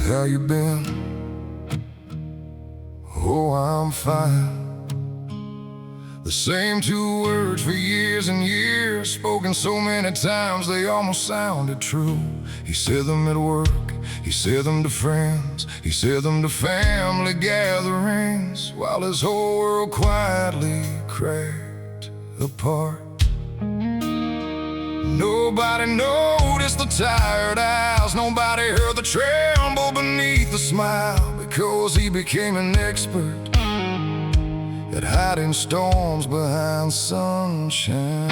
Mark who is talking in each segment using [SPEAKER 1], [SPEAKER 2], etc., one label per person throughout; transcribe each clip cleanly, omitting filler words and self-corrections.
[SPEAKER 1] How you been? Oh, I'm fine. The same two words for years and years, spoken so many times they almost sounded true. He said them at work, he said them to friends, he said them to family gatherings, while his whole world quietly cracked apart. Nobody noticed the tired eyes, nobody heard the tremble beneath the smile, because he became an expert at hiding storms behind sunshine.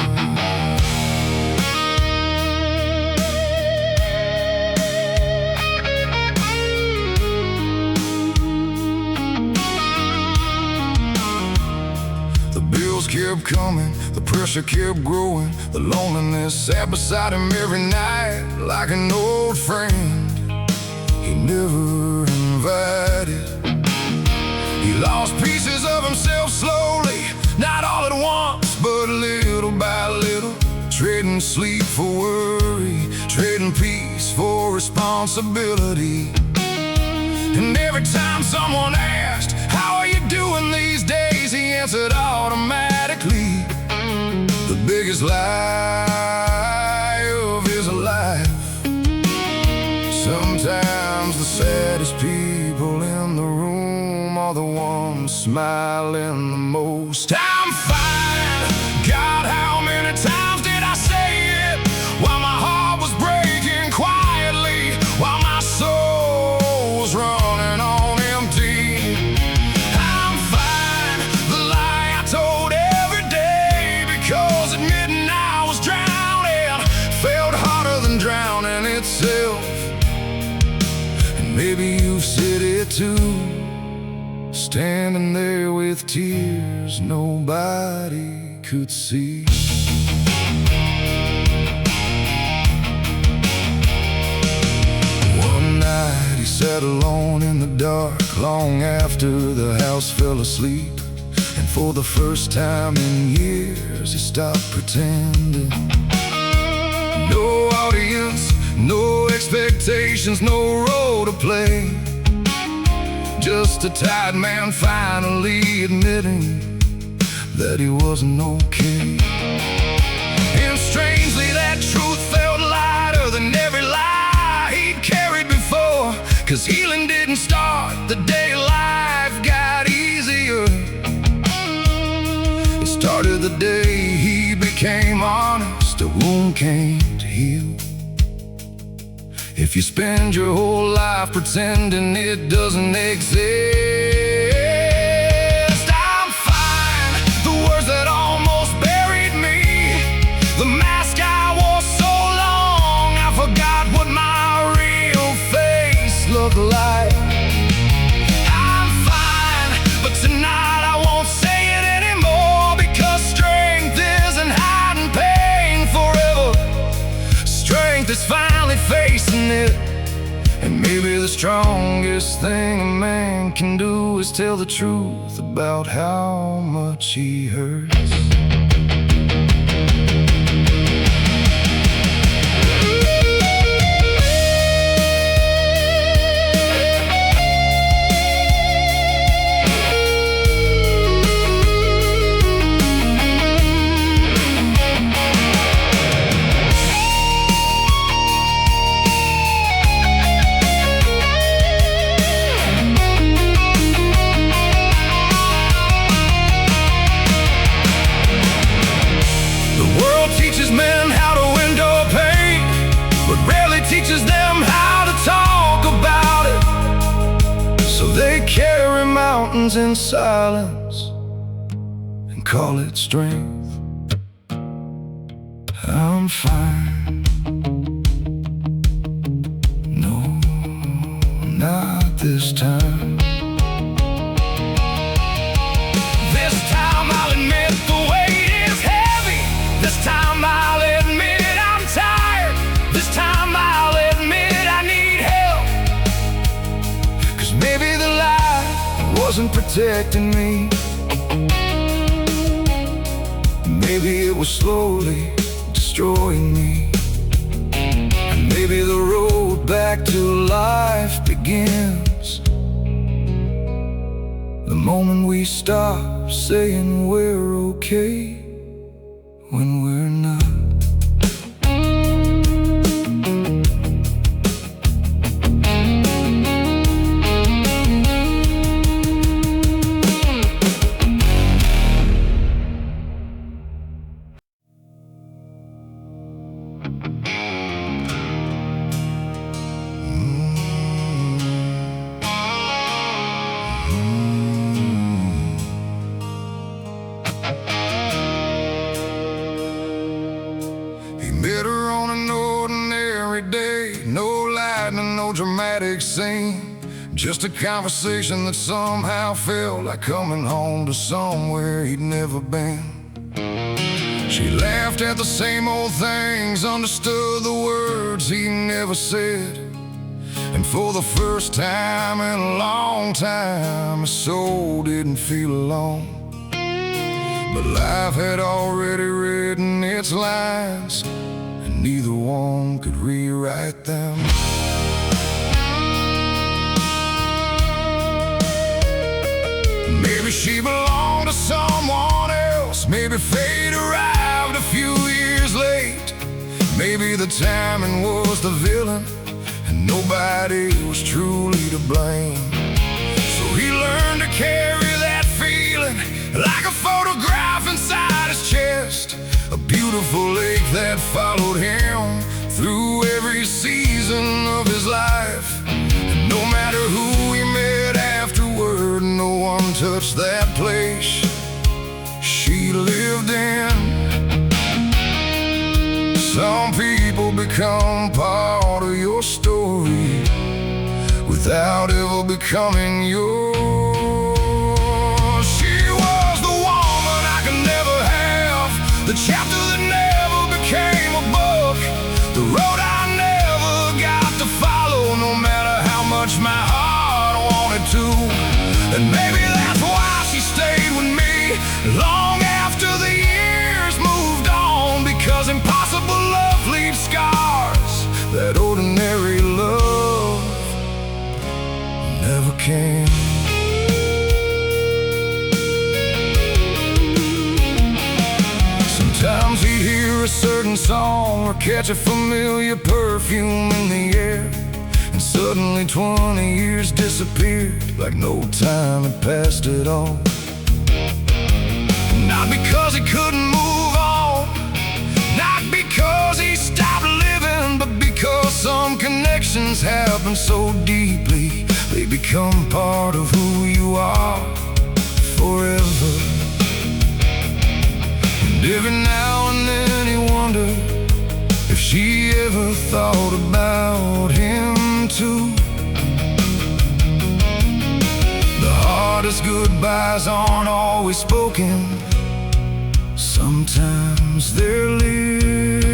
[SPEAKER 1] The bills kept coming, the pressure kept growing, the loneliness sat beside him every night like an old friend he never invited. He lost pieces of himself slowly, not all at once, but little by little, trading sleep for worry, trading peace for responsibility. And every time someone asked, "How are you doing these days?" he answered automatically, the biggest lie of his life. Sometimes the saddest people in the room are the ones smiling the most. I'm fine. God, how many times did I say it? While my heart was breaking quietly, while my soul was running on empty. I'm fine. The lie I told every day, because admitting I was drowning felt harder than drowning itself. And maybe you've said it too, standing there with tears nobody could see. One night he sat alone in the dark, long after the house fell asleep. And for the first time in years he stopped pretending. No audience, no expectations, no role to play. Just a tired man finally admitting that he wasn't okay. And strangely that truth felt lighter than every lie he'd carried before, 'cause healing didn't start the day life got easier. It started the day he became honest, a wound came to heal. If you spend your whole life pretending it doesn't exist, I'm fine. The words that almost buried me, the mask I wore so long, I forgot what my real face looked like. I'm fine, but tonight I won't say it anymore, because strength isn't hiding pain forever. Strength is finally facing it. And maybe the strongest thing a man can do is tell the truth about how much he hurts. Men how to endure pain, but rarely teaches them how to talk about it. So they carry mountains in silence and call it strength. I'm fine. No, not this time. This time I'll admit the weight is heavy. This time I'll admit I'm tired. This time I'll admit I need help. 'Cause maybe the lie wasn't protecting me. Maybe it was slowly destroying me. And maybe the road back to life began begins. The moment we stop saying we're okay when we're not. Met her on an ordinary day, no lightning, no dramatic scene, just a conversation that somehow felt like coming home to somewhere he'd never been. She laughed at the same old things, understood the words he never said, and for the first time in a long time, his soul didn't feel alone. But life had already written its lines, and neither one could rewrite them. Maybe she belonged to someone else, maybe fate arrived a few years late. Maybe the timing was the villain, and nobody was truly to blame. So he learned to carry that feeling like a photograph inside his chest, a beautiful lake that followed him through every season of his life. And no matter who he met afterward, no one touched that place she lived in. Some people become part of your story without ever becoming yours. The chapter that never became a book, the road I never got to follow, no matter how much my heart wanted to. And maybe that's why she stayed with me long after the years moved on, because impossible love leaves scars that ordinary love never can. Sometimes he'd hear a certain song or catch a familiar perfume in the air, and suddenly 20 years disappeared like no time had passed at all. Not because he couldn't move on, not because he stopped living, but because some connections happen so deeply, they become part of who you are forever. Every now and then he wondered if she ever thought about him too. The hardest goodbyes aren't always spoken, sometimes they're lived.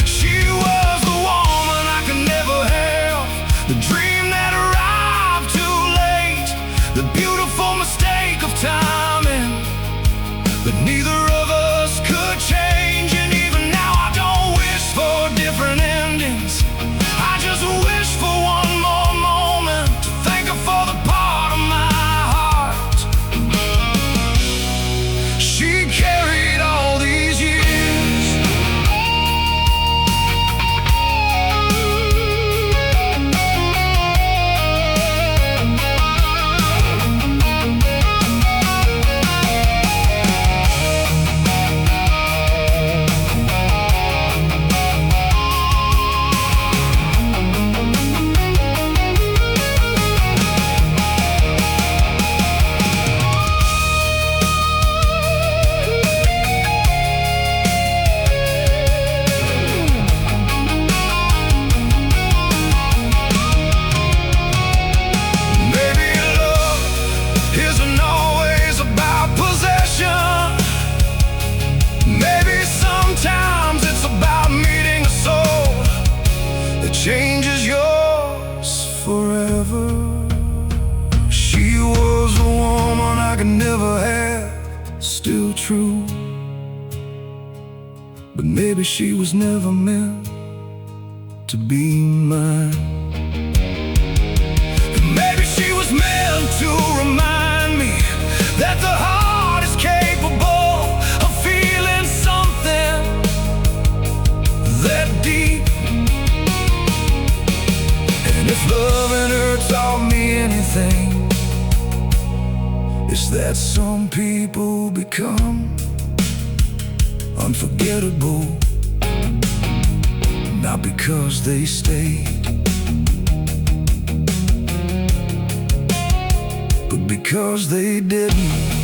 [SPEAKER 1] She was the woman I could never have, the dream that arrived too late, the beautiful mistake of timing that neither of us could change. And even now I don't wish for different endings, I just wish for one more moment to thank her for the part of my heart she carried all these years. Change is yours forever. She was the woman I could never have, still true. But maybe she was never meant to be mine. thing is that some people become unforgettable, not because they stayed, but because they didn't.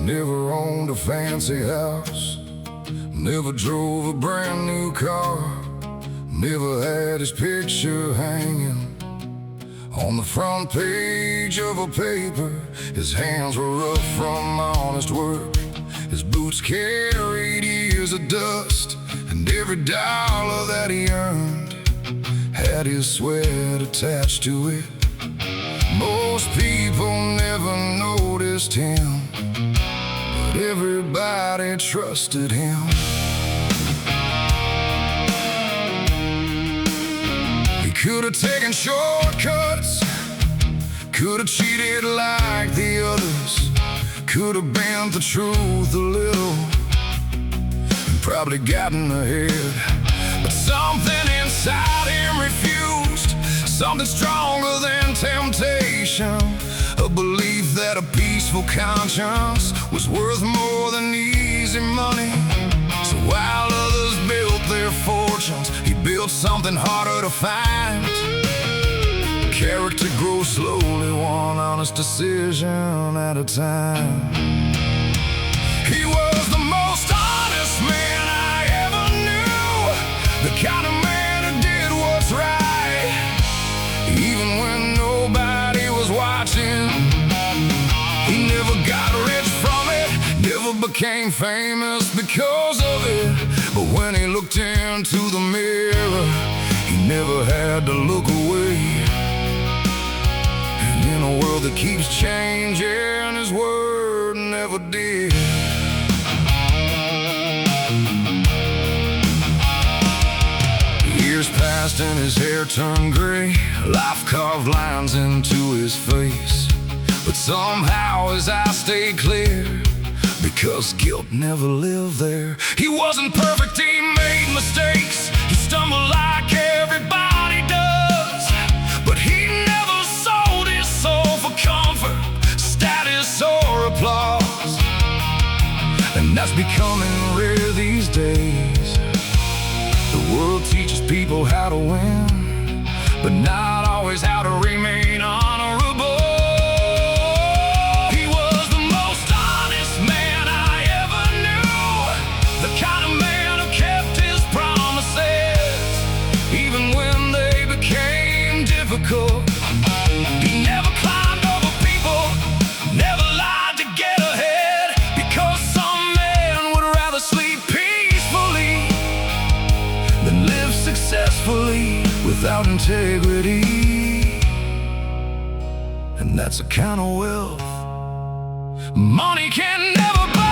[SPEAKER 1] Never owned a fancy house, never drove a brand new car, never had his picture hanging on the front page of a paper. His hands were rough from honest work, his boots carried years of dust, and every dollar that he earned had his sweat attached to it. Most people never noticed him, but everybody trusted him. He could have taken shortcuts, could have cheated like the others, could have bent the truth a little, and probably gotten ahead. But something inside him refused, something stronger than temptation, a belief that a peaceful conscience was worth more than easy money. So while others built their fortunes, he built something harder to find. Character grows slowly, one honest decision at a time. He was the most honest man I ever knew, the kind of man who did what's right, even when nobody was watching. He never got rich from it, never became famous because of it, but when he looked into the mirror, he never had to look away. And in a world that keeps changing, his word never did. Years passed and his hair turned gray, life carved lines into his face, but somehow his eyes stayed clear, because guilt never lived there. He wasn't perfect, he made mistakes, he stumbled like everybody does, but he never sold his soul for comfort, status, or applause. And that's becoming rare these days. The world teaches people how to win, but not always how to remain honorable. He was the most honest man I ever knew, the kind of man who kept his promises, even when they became difficult. He never climbed over people, never lied to get ahead, because some men would rather sleep peacefully than live successfully without integrity. And that's a kind of wealth money can never buy.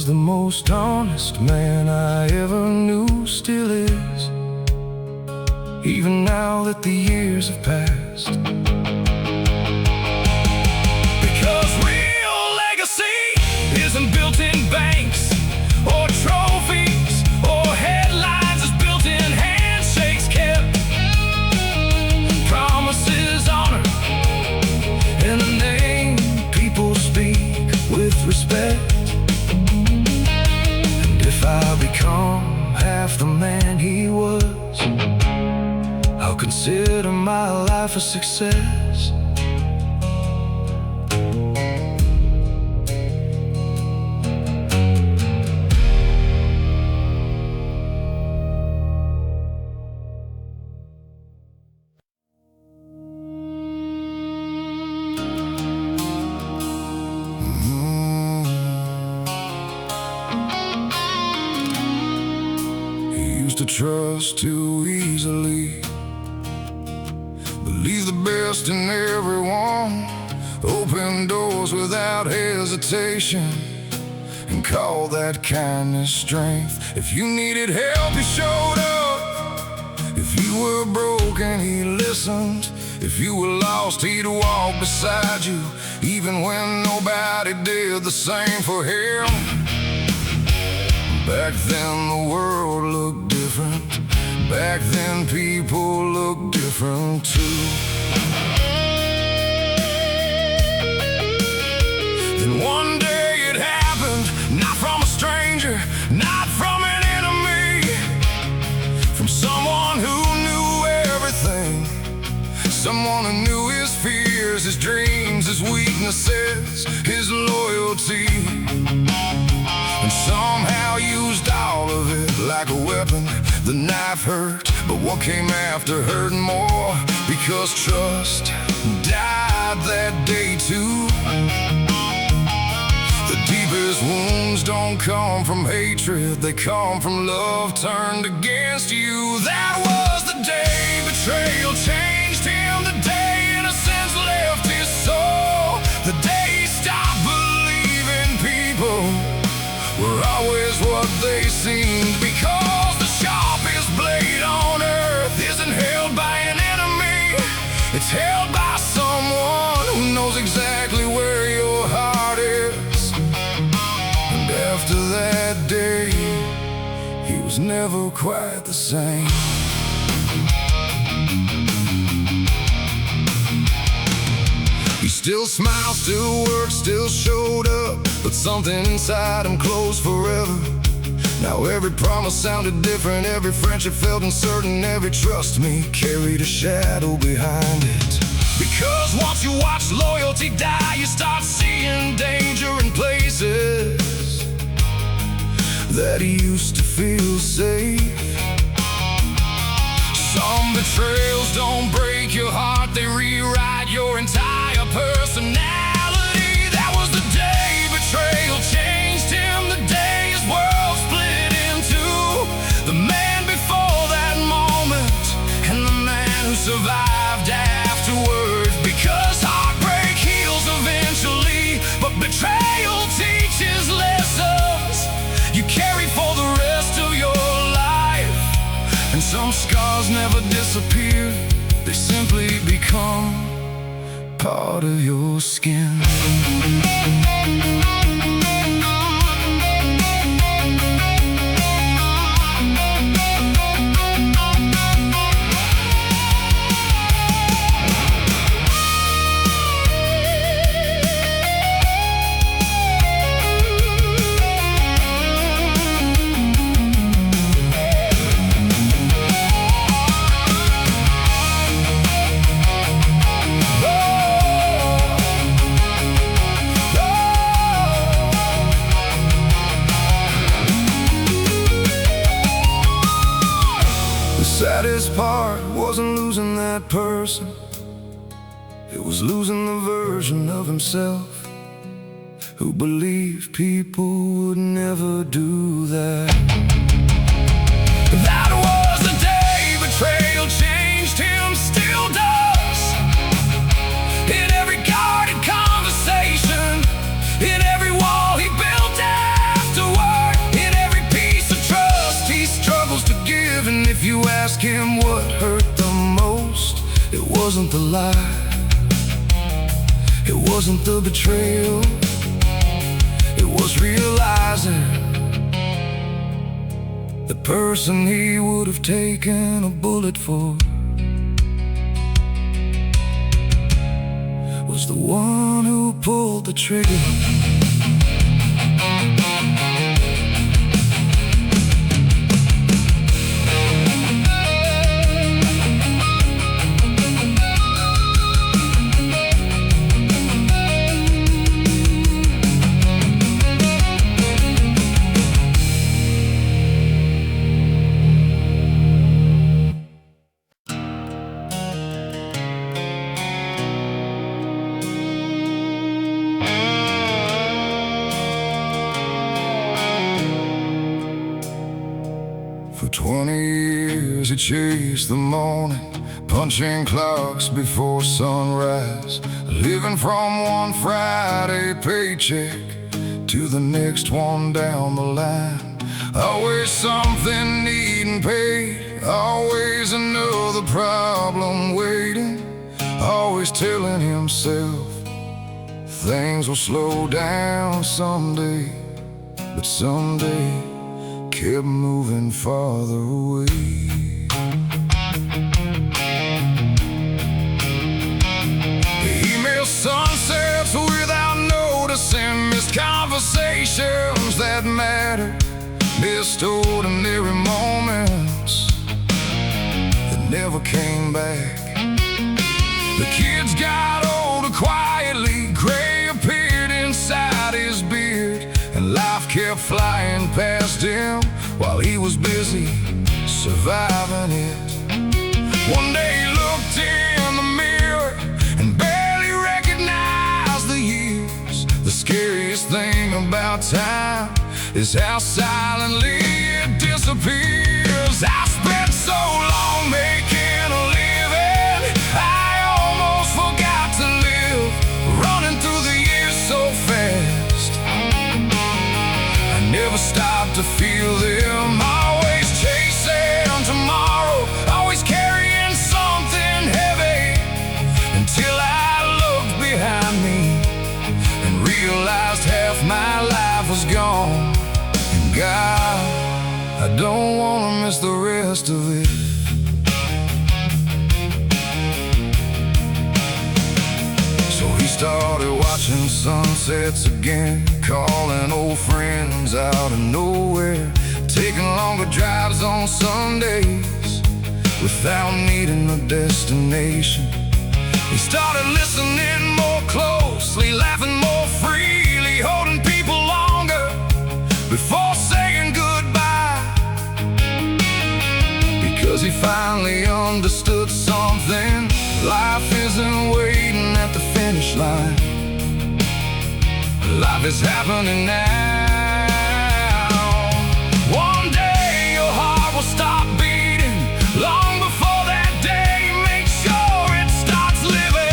[SPEAKER 1] was the most honest man I ever knew, still is, even now that the years have passed. Because real legacy isn't built in banks or trophies or headlines, it's built in handshakes kept, promises honored, and a name people speak with respect. And if I become half the man he was, I'll consider my life a success. To trust too easily, believe the best in everyone, open doors without hesitation, and call that kindness strength. If you needed help, he showed up. If you were broken, he listened. If you were lost, he'd walk beside you, even when nobody did the same for him. Back then the world looked different. Back then people looked different too. Then one day it happened, not from a stranger, not from an enemy, from someone who knew everything, someone who knew his fears, his dreams, his weaknesses, his loyalty, and somehow used all of it like a weapon. The knife hurt, but what came after hurt more, because trust died that day too. The deepest wounds don't come from hatred, they come from love turned against you. That was the day betrayal changed him, the day innocence left his soul, the day he stopped believing people were always what they seemed. Because the sharpest blade on earth isn't held by an enemy, it's held by someone who knows exactly where your heart is. And after that day, he was never quite the same. He still smiled, still worked, still showed up, but something inside him closed forever. Now every promise sounded different, every friendship felt uncertain, every trust me carried a shadow behind it. Because once you watch loyalty die, you start seeing danger in places that he used to feel safe. Some betrayals don't break your heart, they rewrite your entire personality. That was the day betrayal changed him, the day his world split in two. The man before that moment, and the man who survived afterwards. Because heartbreak heals eventually, but betrayal teaches lessons you carry for the rest of your life. And some scars never disappear, they simply become part of your skin. The saddest part wasn't losing that person, it was losing the version of himself who believed people would never do that. That was the day betrayal changed him, still does. In every guarded conversation, in every wall he built afterwards. ask him what hurt the most, it wasn't the lie, it wasn't the betrayal, it was realizing the person he would have taken a bullet for was the one who pulled the trigger. For 20 years he chased the morning, punching clocks before sunrise, living from one Friday paycheck to the next one down the line. Always something needing paid, always another problem waiting, always telling himself things will slow down someday, but someday kept moving farther away. Email sunsets without noticing, missed conversations that mattered, missed ordinary moments that never came back. The kids got older quietly, gray appeared inside his beard, and life kept flying past him while he was busy surviving it. One day he looked in the mirror and barely recognized the years. The scariest thing about time is how silently it disappears. I spent so long making a living, I almost forgot to live, running through the years so fast. I never stopped to feel them, always chasing tomorrow, always carrying something heavy, until I looked behind me and realized half my life was gone. And God, I don't want to miss the rest of it. So he started watching sunsets again, calling old friends out of nowhere, taking longer drives on Sundays without needing a destination. He started listening more closely, laughing more freely, holding people longer before saying goodbye, because he finally understood something. Life isn't waiting at the finish line, life is happening now. One day your heart will stop beating, long before that day, make sure it starts living.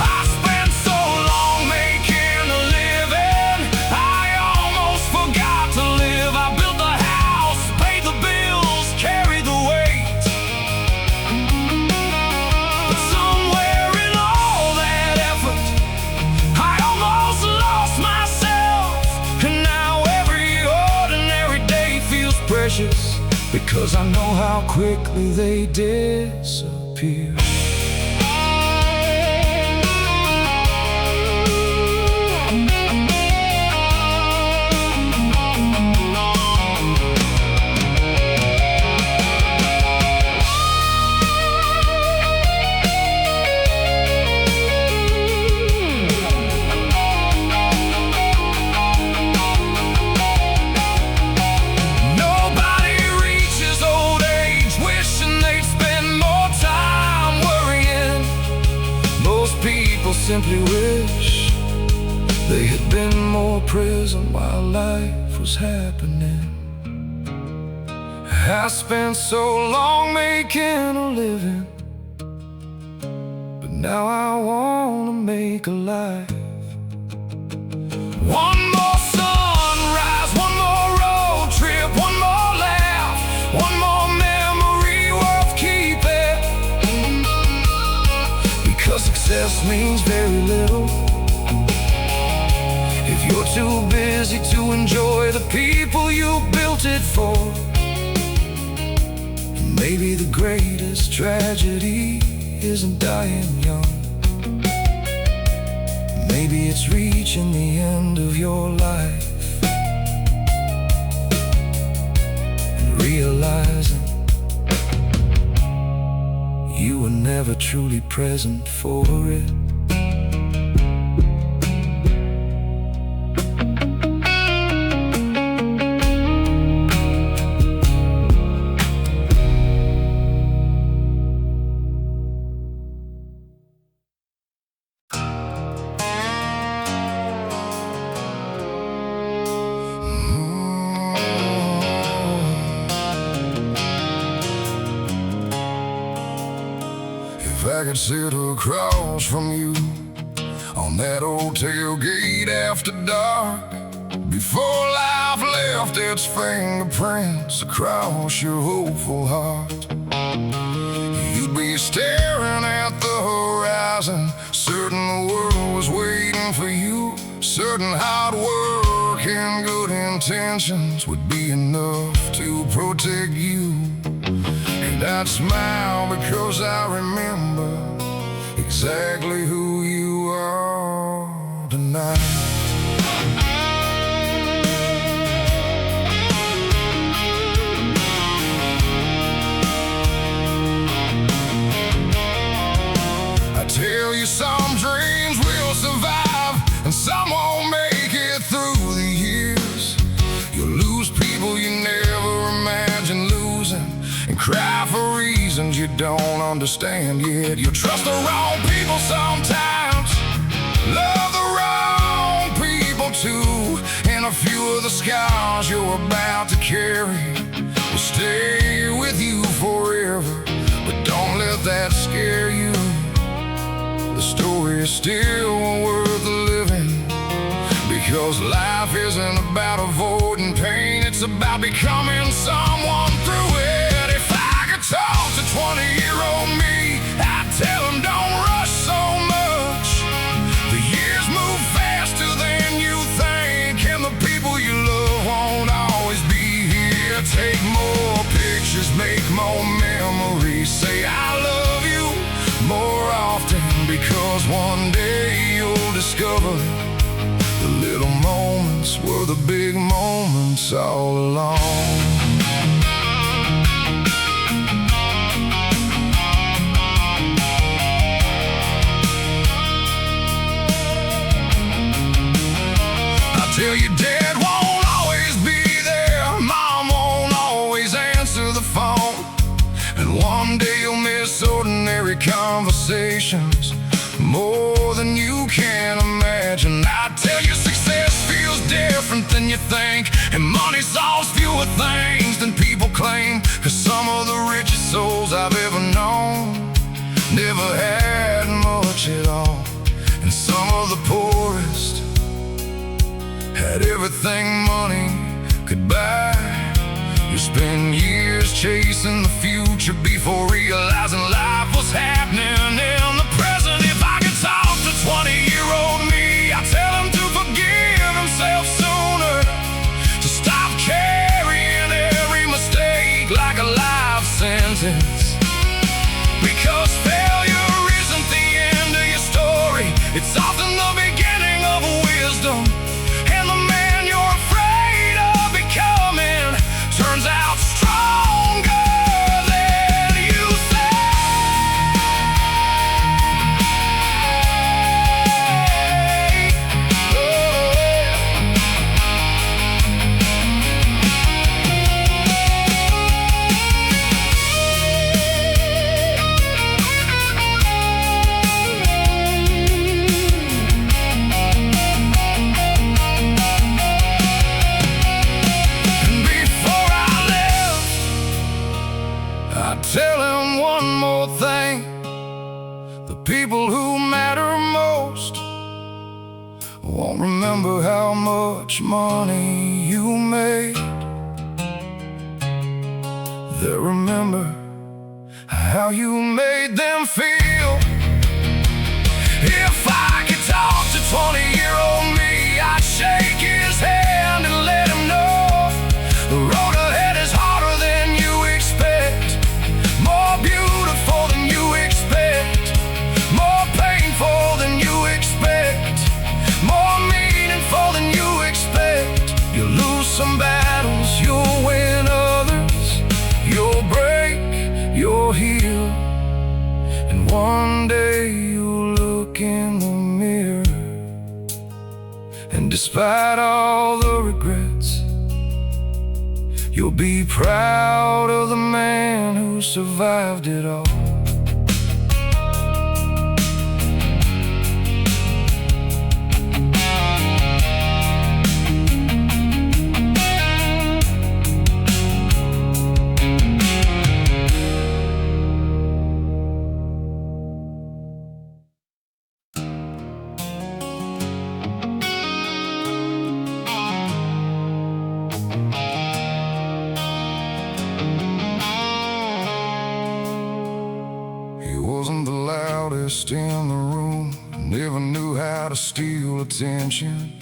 [SPEAKER 1] I spent so long making a living, I almost forgot to live. I built the house, paid the bills, carried the weight, but somewhere in all that effort I almost lost myself. And now every ordinary day feels precious, because I know how quickly they disappear. Nobody reaches old age wishing they'd spend more time worrying. Most people simply wish they had been more present while life was happening. I spent so long making a living, but now I wanna make a life. One more sunrise, one more road trip, one more laugh, one more means very little if you're too busy to enjoy the people you built it for. And maybe the greatest tragedy isn't dying young. Maybe it's reaching the end of your life and realizing you were never truly present for it. If I could sit across from you on that old tailgate after dark, before life left its fingerprints across your hopeful heart, you'd be staring at the horizon, certain the world was waiting for you, certain hard work and good intentions would be enough to protect you. And I'd smile because I remember exactly who you are tonight. I tell you, some dreams will survive and some won't make it through the years. You'll lose people you never imagined losing, and cry for reasons you don't understand yet. You'll trust the wrong people sometimes, love the wrong people too, and a few of the scars you're about to carry will stay with you forever. But don't let that scare you. The story is still worth living, because life isn't about avoiding pain, it's about becoming someone through it. If I could talk to 20-year-old me, I'd tell him don't rush so much. The years move faster than you think, and the people you love won't always be here. Take more pictures, make more memories, say I love you more often, because one day you'll discover the little moments were the big moments all along. Tell you dad won't always be there, mom won't always answer the phone, and one day you'll miss ordinary conversations more than you can imagine. I tell you success feels different than you think, and money solves fewer things than people claim, 'cause some of the richest souls I've ever known never had much at all, and some of the poorest had everything money could buy. You spend years chasing the future before realizing life was happening in the present. If I could talk to 20-year-old me, I'd tell him to forgive himself sooner, to stop carrying every mistake like a life sentence, because failure isn't the end of your story, it's often the beginning of wisdom. Turns out stronger than you say. Tell him one more thing, the people who matter most won't remember how much money you made. They'll remember how you made them feel. If despite all the regrets. You'll be proud of the man who survived it all. Wasn't the loudest in the room, never knew how to steal attention,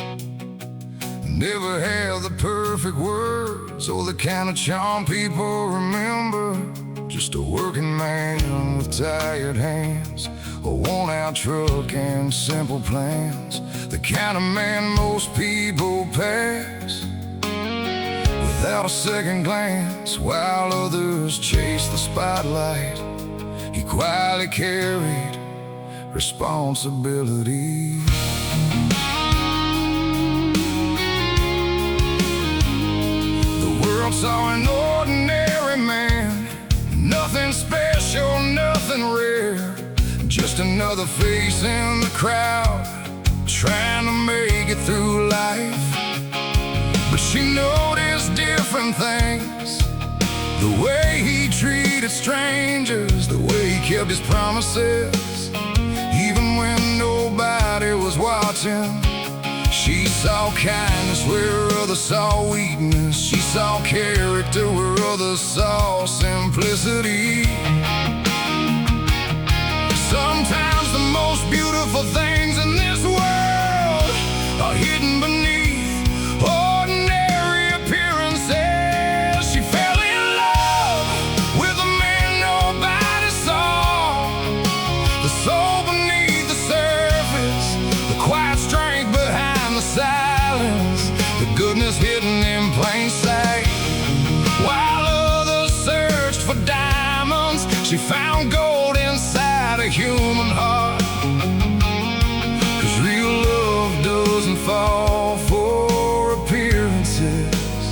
[SPEAKER 1] never had the perfect words or the kind of charm people remember. Just a working man with tired hands, a worn-out truck and simple plans, the kind of man most people pass without a second glance, while others chase the spotlight. He quietly carried responsibility. The world saw an ordinary man, nothing special, nothing rare, just another face in the crowd, trying to make it through life. But she noticed different things, the way he treated strangers, the way he kept his promises, even when nobody was watching. She saw kindness where others saw weakness. She saw character where others saw simplicity. Sometimes the most beautiful things in this world are hidden beneath ordinary appearances. She fell in love with a man nobody saw, the soul beneath the surface, the quiet strength behind the silence, the goodness hidden in plain sight. While others searched for diamonds, she found gold inside a human heart. 'Cause real love doesn't fall for appearances,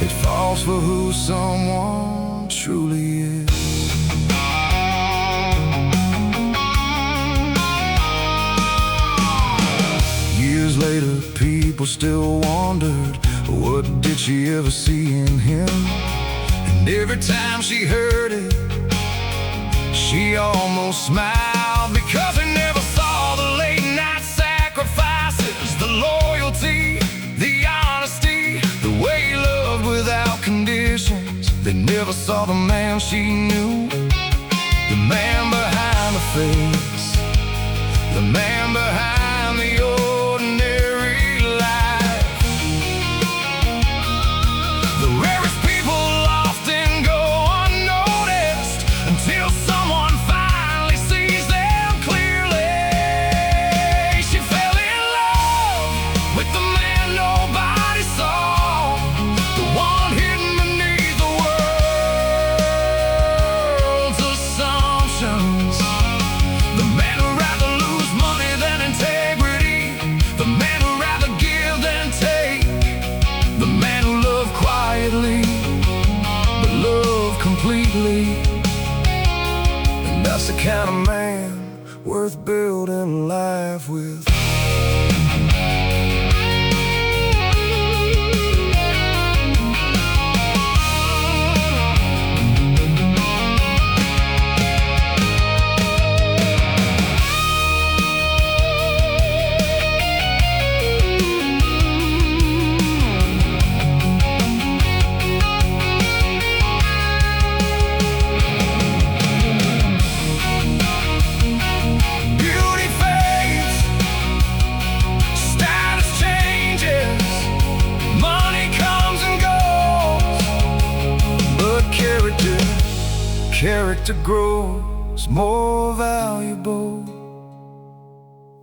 [SPEAKER 1] it falls for who someone truly is. Years later, people still wondered, what did she ever see in him? And every time she heard it, she almost smiled, because they never saw the late night sacrifices, the loyalty, the honesty, the way he loved without conditions. They never saw the man she knew, the man behind the face, the man behind the ordinary life. The rarest people often go unnoticed until someone finally sees them clearly. She fell in love with the man nobody saw, the one hidden beneath the world's assumptions, the man who'd rather lose money than integrity, the man who'd rather give than take, the man who loved quietly but loved completely. And that's the kind of man worth building life with. Beauty fades, status changes, money comes and goes, but character grows more valuable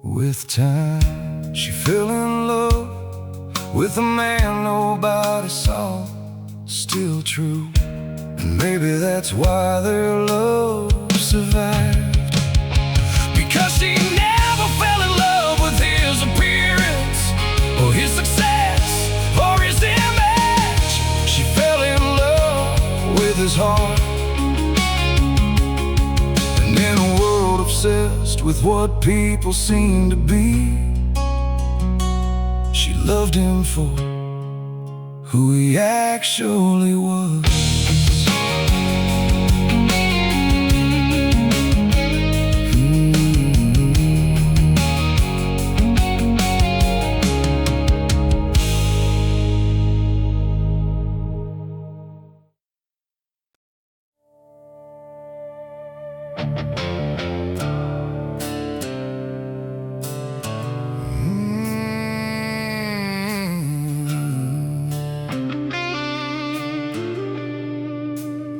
[SPEAKER 1] with time. She fell in love with a man nobody saw, still true. And maybe that's why their love survived, because she never fell in love with his appearance, heart. And in a world obsessed with what people seem to be, she loved him for who he actually was.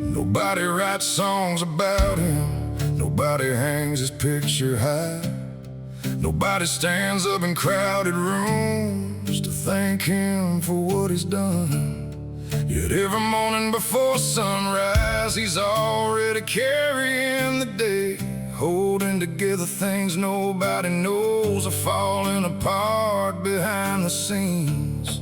[SPEAKER 1] Nobody writes songs about him, nobody hangs his picture high, nobody stands up in crowded rooms to thank him for what he's done. Yet every morning before sunrise, he's already carrying the day, holding together things nobody knows are falling apart behind the scenes.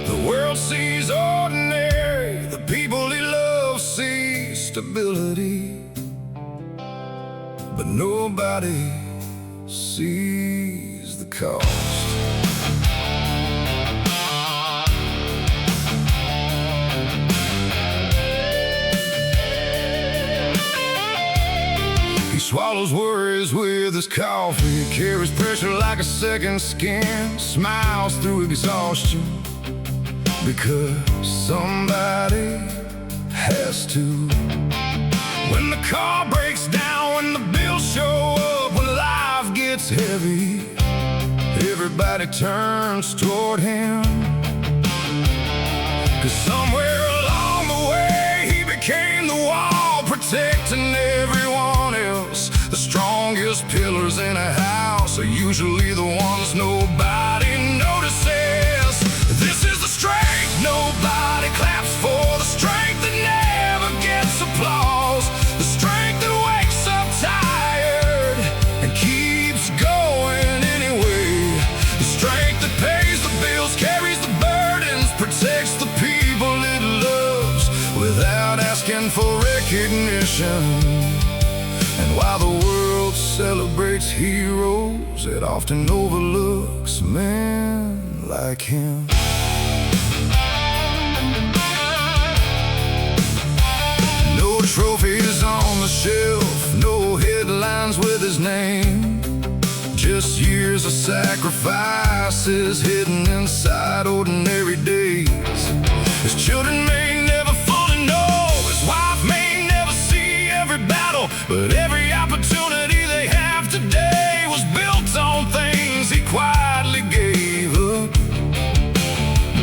[SPEAKER 1] The world sees ordinary, the people he loves see stability, but nobody sees the cost. He swallows worries with his coffee, carries pressure like a second skin, smiles through exhaustion because somebody has to. When the car breaks down, when the bills show up, when life gets heavy, everybody turns toward him. 'Cause somewhere along the way, he became the wall protecting everyone else. The strongest pillars in a house are usually the ones nobody notices. This is the strength nobody claps for, the strength that never gets applause, the strength that wakes up tired and keeps going anyway, the strength that pays the bills, carries the burdens, protects the people it loves without asking for recognition. And while the world celebrates heroes, it often overlooks men like him. No trophies on the shelf, no headlines with his name, just years of sacrifices hidden inside ordinary days. His children may never fully know, his wife may never see every battle, but every opportunity they have today was built on things he quietly gave up.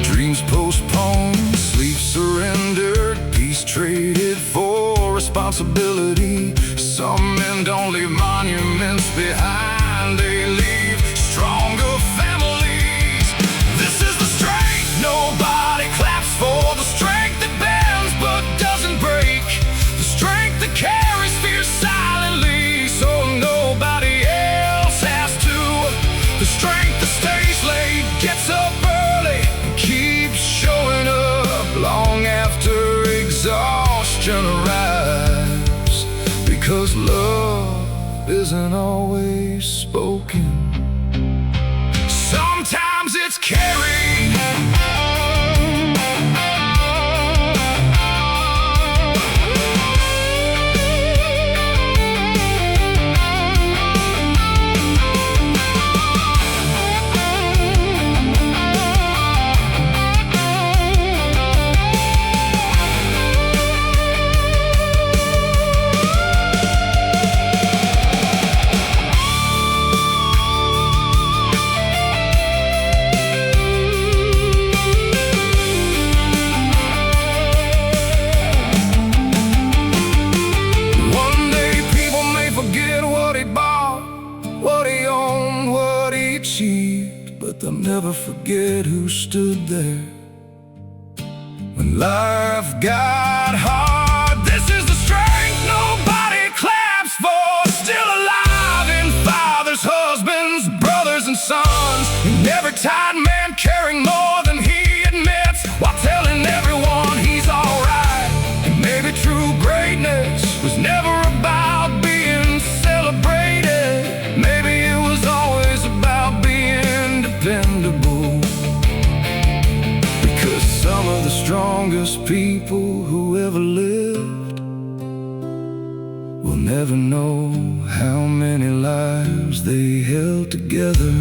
[SPEAKER 1] Dreams postponed, sleep surrendered, peace traded for responsibility. Some men don't leave monuments behind, they leave stronger families. This is the strength nobody claps for, the strength that bends but doesn't break, the strength that carries fear silently so nobody else has to, the strength that stays late, gets up early, and keeps showing up long after exhaustion arrives. Because love isn't always spoken, sometimes it's carried. But they'll never forget who stood there when life got hard. This is the strength nobody claps for, still alive in fathers, husbands, brothers, and sons. And every tired man caring more than he admits, while telling everyone he's alright. And maybe true smartest people who ever lived will never know how many lives they held together.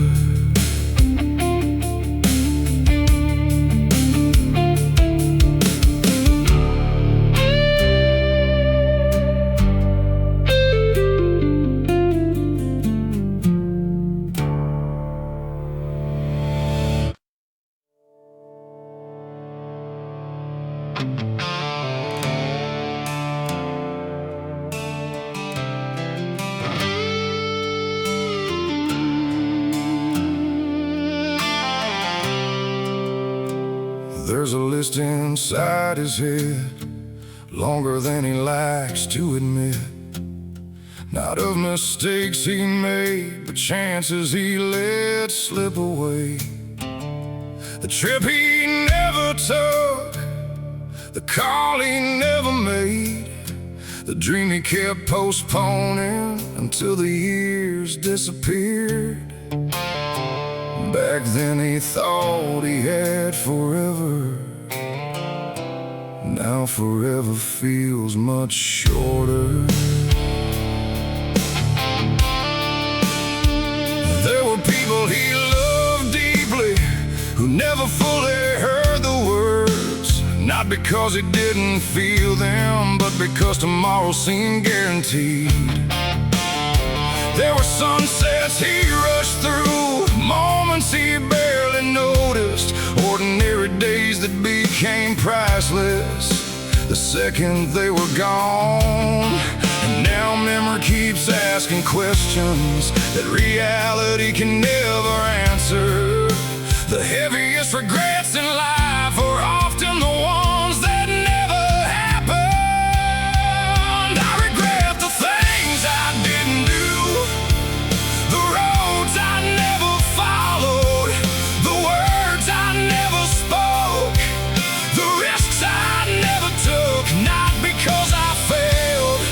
[SPEAKER 1] There's a list inside his head, longer than he likes to admit. Not of mistakes he made, but chances he let slip away. The trip he never took, the call he never made, the dream he kept postponing until the years disappeared. Back then he thought he had forever. Now forever feels much shorter. There were people he loved deeply who never fully heard the words. Not because he didn't feel them, but because tomorrow seemed guaranteed. There were sunsets he rushed through, moments he barely noticed, ordinary days that became priceless the second they were gone. And now memory keeps asking questions that reality can never answer. The heaviest regrets in life are often the ones that never happened. I regret the things I didn't do, the roads I never followed, the words I never spoke, the risks I never took. Not because I failed,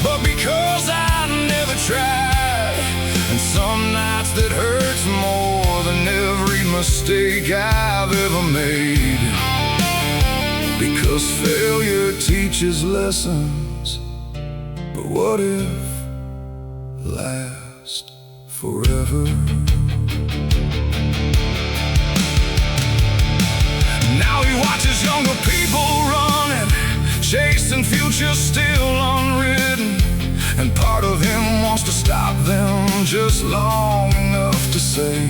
[SPEAKER 1] but because I never tried. And some nights that hurts more than every mistake I've ever made, because failure teaches lessons, but what if last forever? Now he watches younger people running, chasing futures still unwritten, and part of him wants to stop them just long enough to say,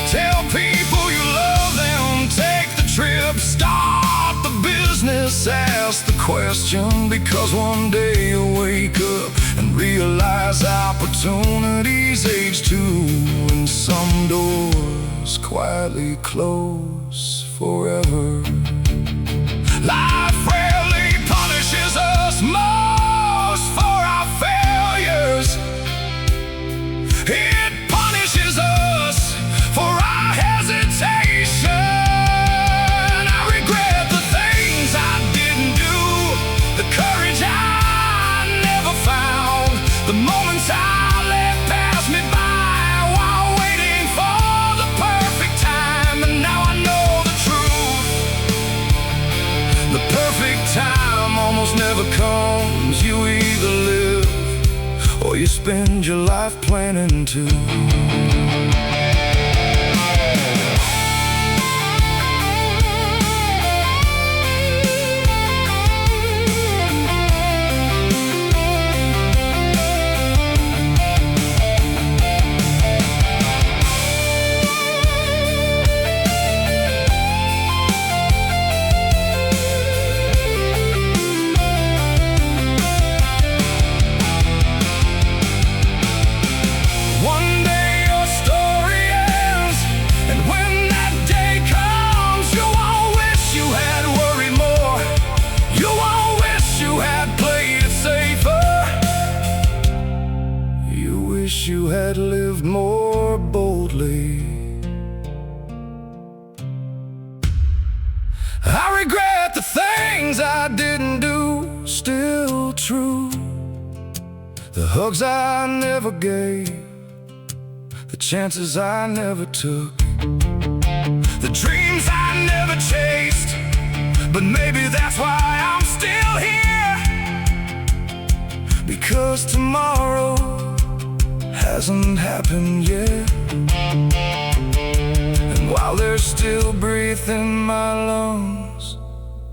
[SPEAKER 1] tell people you love them, take the trip, start the business, ask the question, because one day you'll wake up and realize opportunities age too, and some doors quietly close forever. Life rarely punishes us most for our failures. It punishes us for our hesitation. I regret the things I didn't do, the courage I never found, the moments I let pass me by while waiting for the perfect time. And now I know the truth, the perfect time almost never comes. You either live or you spend your life planning to. You had lived more boldly. I regret the things I didn't do, still true. The hugs I never gave, the chances I never took, the dreams I never chased, But maybe that's why I'm still here, because tomorrow hasn't happened yet. And while there's still breath in my lungs,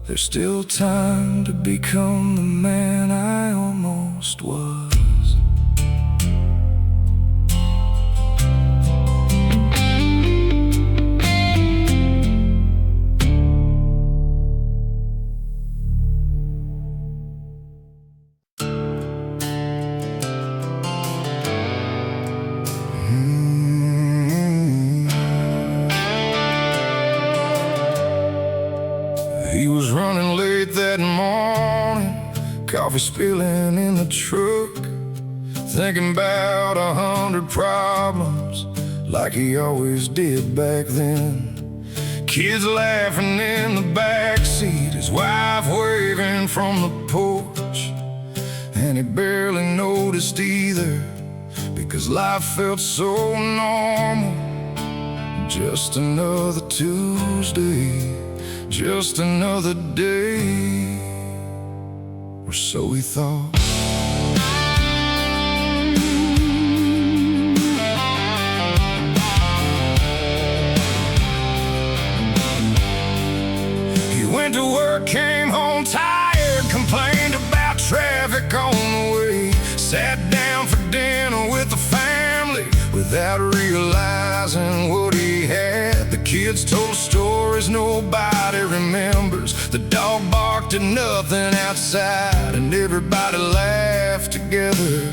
[SPEAKER 1] there's still time to become the man I almost was. He was running late that morning, coffee spilling in the truck, thinking about 100 problems like he always did back then. Kids laughing in the backseat, his wife waving from the porch, and he barely noticed either, because life felt so normal. Just another Tuesday, just another day, or so he thought. He went to work, came home tired, complained about traffic on the way, sat down for dinner with the family without realizing what he had. The kids told stories nobody remembers. The dog barked at nothing outside, and everybody laughed together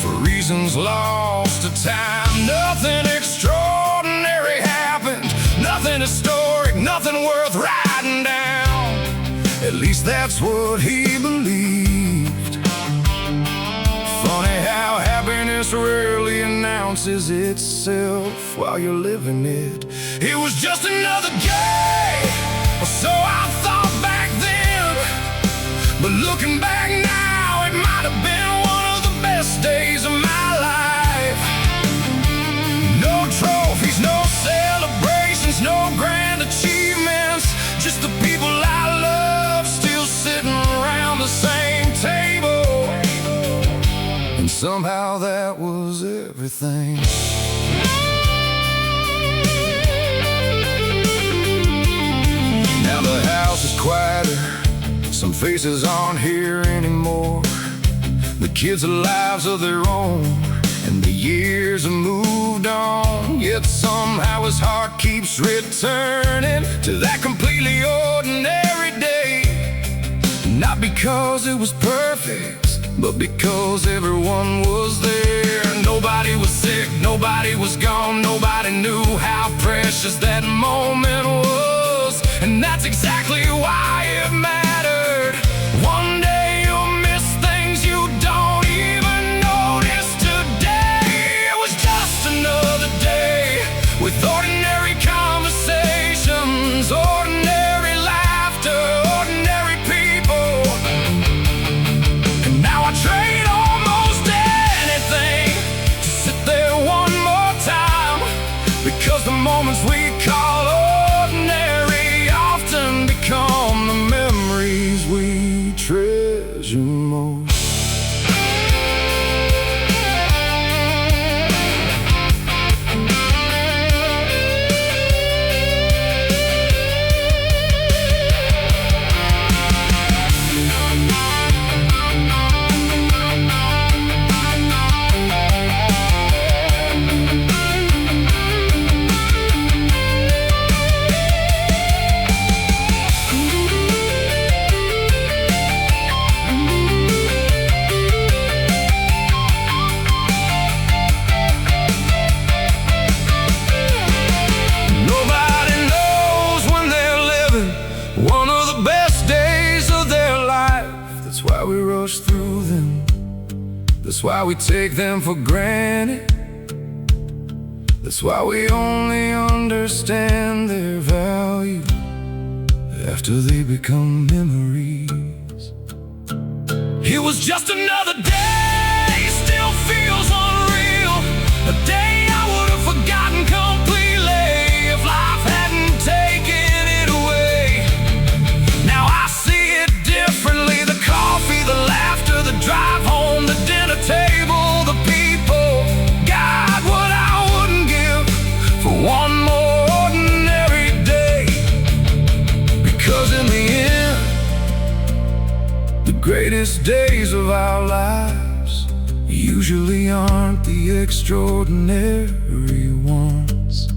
[SPEAKER 1] for reasons lost to time. Nothing extraordinary happened, nothing historic, nothing worth writing down. At least that's what he believed. Funny how happiness rarely announces itself while you're living it. It was just another day, or so I thought back then. But looking back now, it might have been one of the best days of my life. No trophies, no celebrations, no grand achievements, just the people I love still sitting around the same table. And somehow that was everything. Now the house is quieter, some faces aren't here anymore. The kids' lives of their own, and the years have moved on. Yet somehow his heart keeps returning to that completely ordinary day. Not because it was perfect, but because everyone was there. Nobody was sick, nobody was gone, nobody knew how precious that moment was. And that's exactly why it mattered. One day you'll miss things you don't even notice today. It was just another day with ordinary conversations, ordinary laughter, ordinary people. And now I trade almost anything to sit there one more time, because the moments we call ordinary often become the memories we treasure most. That's why we take them for granted. That's why we only understand their value after they become memories. It was just another day, still feels unreal. A day I would have forgotten completely if life hadn't taken it away. greatest days of our lives usually aren't the extraordinary ones.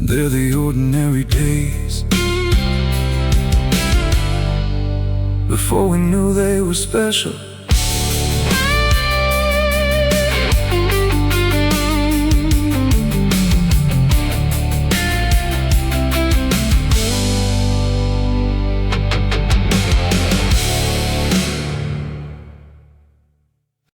[SPEAKER 1] They're the ordinary days. Before we knew they were special,